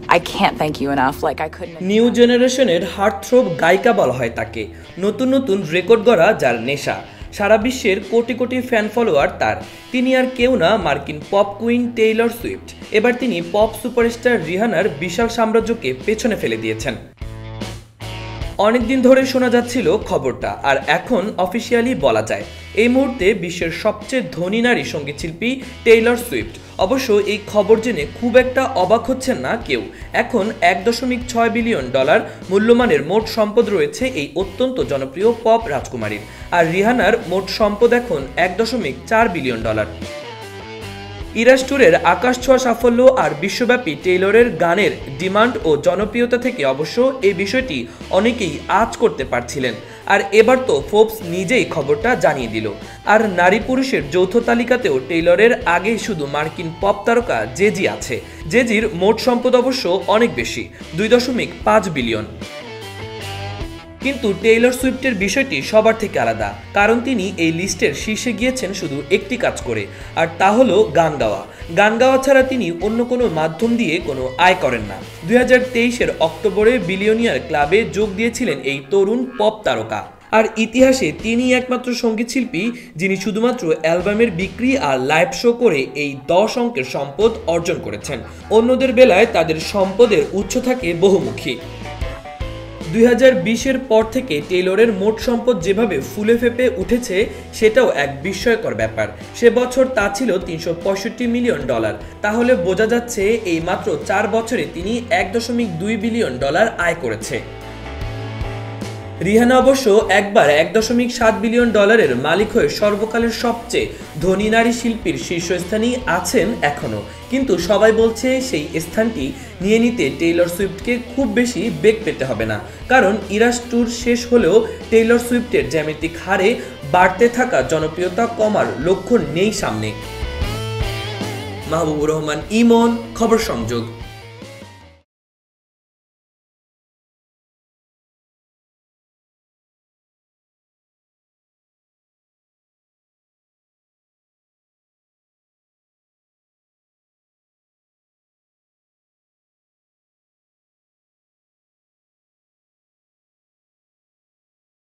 I can't thank you enough. Like I couldn't. New জেনারেশনের হার্টথ্রোব গায়িকা বলা হয় তাকে। নতুন নতুন রেকর্ড গড়া যার নেশা। সারা বিশ্বের কোটি কোটি ফ্যান ফলোয়ার তার। তিনি আর কেউ না, মার্কিন পপ কুইন টেইলর সুইফট। এবার তিনি পপ সুপারস্টার রিহানার বিশাল সাম্রাজ্যকে পেছনে ফেলে দিয়েছেন। অনেকদিন ধরে শোনা যাচ্ছিল খবরটা, আর এখন অফিসিয়ালি বলা যায় এই মুহূর্তে বিশ্বের সবচেয়ে ধনী নারী সঙ্গীতশিল্পী টেইলর সুইফট। অবশ্য এই খবর জেনে খুব একটা অবাক হচ্ছেন না কেউ। এখন $1.6 বিলিয়ন মূল্যমানের মোট সম্পদ রয়েছে এই অত্যন্ত জনপ্রিয় পপ রাজকুমারীর, আর রিহানার মোট সম্পদ এখন $1.4 বিলিয়ন। ইরাস ট্যুরের আকাশ ছোঁয়া সাফল্য আর বিশ্বব্যাপী টেইলরের গানের ডিমান্ড ও জনপ্রিয়তা থেকে অবশ্য এই বিষয়টি অনেকেই আঁচ করতে পারছিলেন। আর এবার তো ফোর্বস নিজেই খবরটা জানিয়ে দিল। আর নারী পুরুষের যৌথ তালিকাতেও টেইলরের আগেই শুধু মার্কিন পপ তারকা জে-জি আছে। জে-জির মোট সম্পদ অবশ্য অনেক বেশি, $2.5 বিলিয়ন। কিন্তু টেইলর সুইফটের বিষয়টি সবার থেকে আলাদা, কারণ তিনি এই লিস্টের শীর্ষে গিয়েছেন শুধু একটি কাজ করে, আর তা হলো গান গাওয়া। গান গাওয়া ছাড়া তিনি অন্য কোনো মাধ্যম দিয়ে কোনো আয় করেন না। 2023-এর অক্টোবরে বিলিয়নিয়ার ক্লাবে যোগ দিয়েছিলেন এই তরুণ পপ তারকা। আর ইতিহাসে তিনি একমাত্র সঙ্গীতশিল্পী যিনি শুধুমাত্র অ্যালবামের বিক্রি আর লাইভ শো করে এই 10 অঙ্কের সম্পদ অর্জন করেছেন। অন্যদের বেলায় তাদের সম্পদের উৎস থাকে বহুমুখী। 2020-এর পর থেকে টেইলরের মোট সম্পদ যেভাবে ফুলে ফেপে উঠেছে সেটাও এক বিস্ময়কর ব্যাপার। সে বছর তা ছিল $365 মিলিয়ন। তাহলে বোঝা যাচ্ছে এই মাত্র 4 বছরে তিনি $1.2 বিলিয়ন আয় করেছে। রিহানা অবশ্য একবার $1.7 বিলিয়ন মালিক হয়ে সর্বকালের সবচেয়ে ধনী নারী শিল্পীর শীর্ষস্থানেই আছেন এখনও। কিন্তু সবাই বলছে সেই স্থানটি নিয়ে নিতে টেইলর সুইফটকে খুব বেশি বেগ পেতে হবে না, কারণ ইরাস ট্যুর শেষ হলেও টেইলর সুইফটের জ্যামিতিক হারে বাড়তে থাকা জনপ্রিয়তা কমার লক্ষণ নেই সামনে। মাহবুবুর রহমান ইমন, খবর সংযোগ।